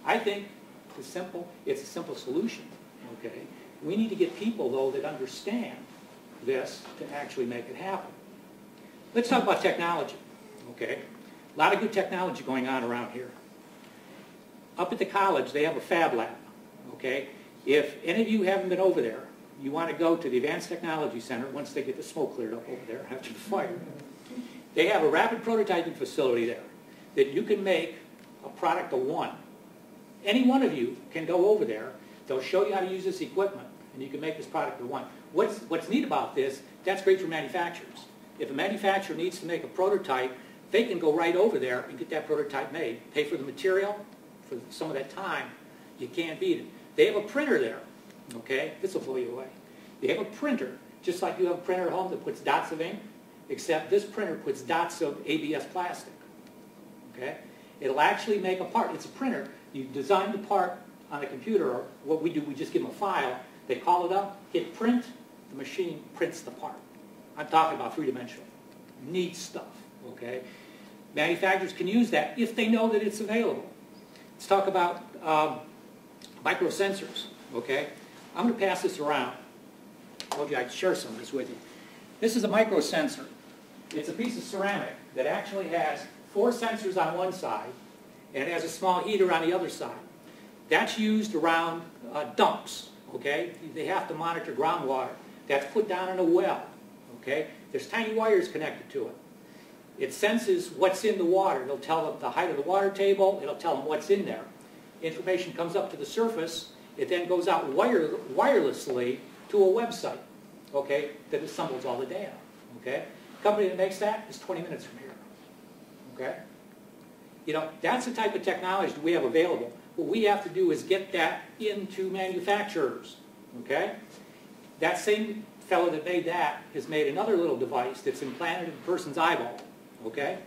I think it's a simple solution, okay? We need to get people, though, that understand this to actually make it happen. Let's talk about technology, okay? A lot of good technology going on around here. Up at the college, they have a fab lab, okay? If any of you haven't been over there, you want to go to the Advanced Technology Center once they get the smoke cleared up over there after the fire. They have a rapid prototyping facility there that you can make a product of one. Any one of you can go over there. They'll show you how to use this equipment, and you can make this product of one. What's neat about this, that's great for manufacturers. If a manufacturer needs to make a prototype, they can go right over there and get that prototype made. Pay for the material, for some of that time. You can't beat it. They have a printer there, okay? This will blow you away. They have a printer, just like you have a printer at home that puts dots of ink, except this printer puts dots of ABS plastic, okay? It'll actually make a part. It's a printer. You design the part on a computer, or what we do, we just give them a file. They call it up, hit print, the machine prints the part. I'm talking about three-dimensional. Neat stuff, okay? Manufacturers can use that if they know that it's available. Let's talk about microsensors, okay? I'm going to pass this around. I told you I'd share some of this with you. This is a microsensor. It's a piece of ceramic that actually has 4 sensors on one side, and it has a small heater on the other side. That's used around dumps, okay? They have to monitor groundwater. That's put down in a well, okay? There's tiny wires connected to it. It senses what's in the water. It'll tell them the height of the water table. It'll tell them what's in there. Information comes up to the surface. It then goes out wirelessly to a website, okay, that assembles all the data, okay? The company that makes that is 20 minutes from here, okay? You know, that's the type of technology that we have available. What we have to do is get that into manufacturers, okay? That same fellow that made that has made another little device that's implanted in a person's eyeball, okay?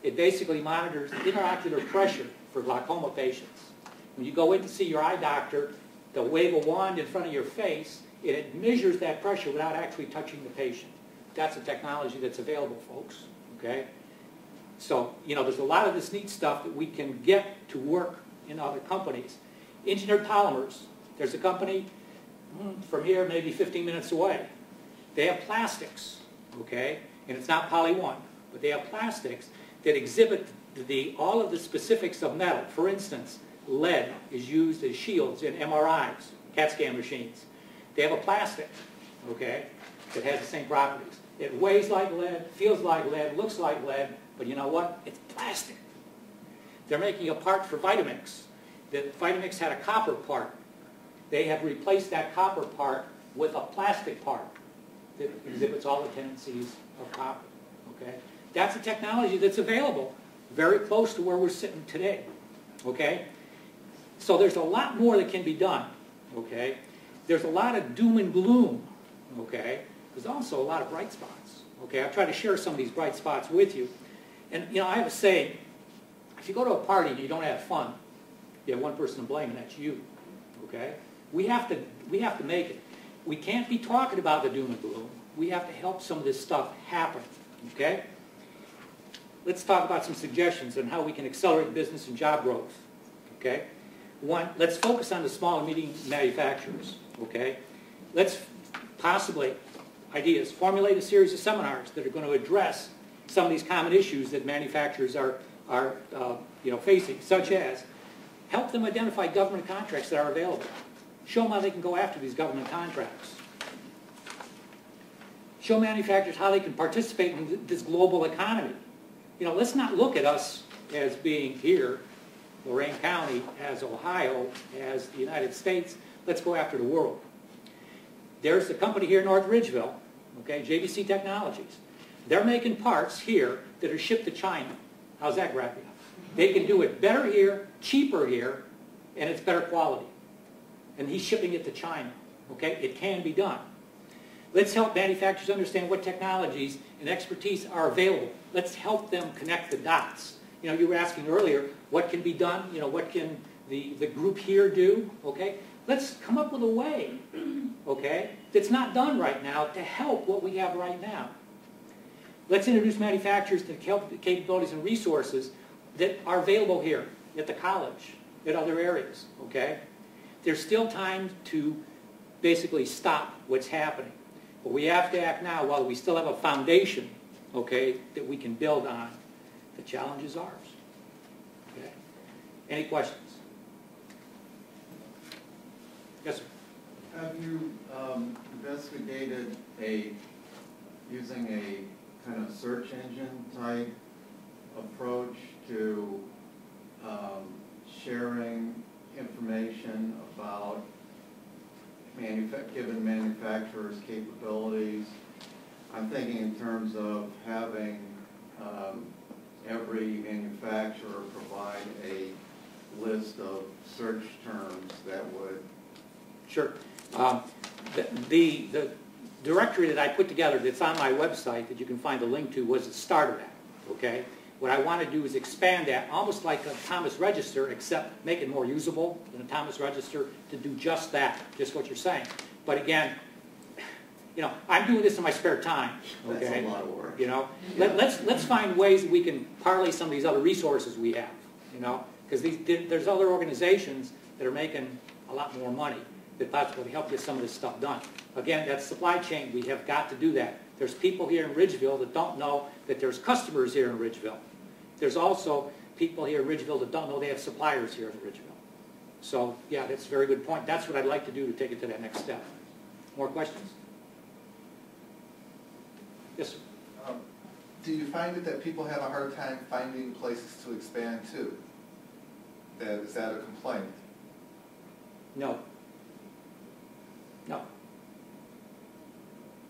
It basically monitors intraocular pressure for glaucoma patients. When you go in to see your eye doctor, they'll wave a wand in front of your face, and it measures that pressure without actually touching the patient. That's a technology that's available, folks, okay? So, you know, there's a lot of this neat stuff that we can get to work in other companies. Engineered polymers. There's a company from here maybe 15 minutes away. They have plastics, okay? And it's not poly 1, but they have plastics that exhibit all of the specifics of metal. For instance, lead is used as shields in MRIs, CAT scan machines. They have a plastic, okay, that has the same properties. It weighs like lead, feels like lead, looks like lead, but you know what? It's plastic. They're making a part for Vitamix. Vitamix had a copper part. They have replaced that copper part with a plastic part that exhibits all the tendencies of copper, okay? That's a technology that's available very close to where we're sitting today, okay? So there's a lot more that can be done, okay? There's a lot of doom and gloom, okay? There's also a lot of bright spots, okay? I've tried to share some of these bright spots with you. And, you know, I have a saying, if you go to a party and you don't have fun, you have one person to blame, and that's you, okay? We have to make it. We can't be talking about the doom and gloom. We have to help some of this stuff happen, okay? Let's talk about some suggestions on how we can accelerate business and job growth, okay? One, let's focus on the small and medium manufacturers, okay? Let's possibly, ideas, formulate a series of seminars that are going to address some of these common issues that manufacturers are facing, such as help them identify government contracts that are available. Show them how they can go after these government contracts. Show manufacturers how they can participate in this global economy. You know, let's not look at us as being here, Lorain County, as Ohio, as the United States. Let's go after the world. There's the company here in North Ridgeville, okay, JVC Technologies. They're making parts here that are shipped to China. How's that grab you? They can do it better here, cheaper here, and it's better quality. And he's shipping it to China, okay? It can be done. Let's help manufacturers understand what technologies and expertise are available. Let's help them connect the dots. You know, you were asking earlier, what can be done? You know, what can the group here do? Okay? Let's come up with a way, okay, that's not done right now to help what we have right now. Let's introduce manufacturers to the capabilities and resources that are available here at the college, at other areas, okay? There's still time to basically stop what's happening. But we have to act now while we still have a foundation, okay, that we can build on. The challenge is ours. Okay? Any questions? Yes, sir. Have you investigated using a kind of search engine type approach to sharing information about given manufacturers' capabilities? I'm thinking in terms of having every manufacturer provide a list of search terms that would... Sure. The directory that I put together that's on my website that you can find a link to was the start of that, okay? What I want to do is expand that, almost like a Thomas Register, except make it more usable than a Thomas Register to do just that, just what you're saying. But again, you know, I'm doing this in my spare time, okay? That's a lot of work. You know, let's find ways that we can parlay some of these other resources we have, you know, because there's other organizations that are making a lot more money that possibly help get some of this stuff done. Again, that's supply chain. We have got to do that. There's people here in Ridgeville that don't know that there's customers here in Ridgeville. There's also people here in Ridgeville that don't know they have suppliers here in Ridgeville. So, yeah, that's a very good point. That's what I'd like to do to take it to that next step. More questions? Yes, sir. Do you find it that people have a hard time finding places to expand to? Is that a complaint? No. No.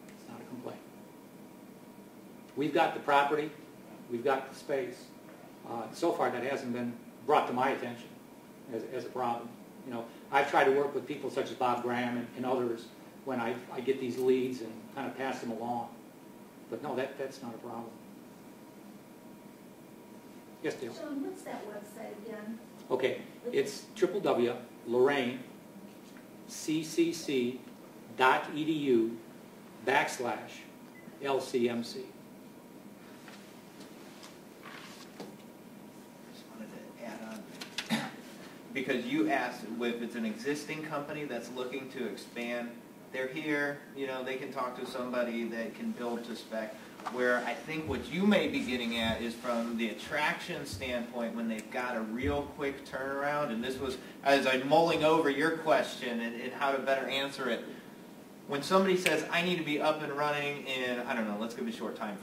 It's not a complaint. We've got the property. We've got the space. So far, that hasn't been brought to my attention as a problem. You know, I've tried to work with people such as Bob Graham and others when I get these leads and kind of pass them along. But no, that's not a problem. Yes, Dale? Sean, what's that website again? Okay, it's www.lorain.cc.edu/LCMC. Because you asked if it's an existing company that's looking to expand, they're here, you know, they can talk to somebody that can build to spec. Where I think what you may be getting at is from the attraction standpoint when they've got a real quick turnaround, and this was, as I'm mulling over your question and how to better answer it, when somebody says, I need to be up and running in, I don't know, let's give it a short time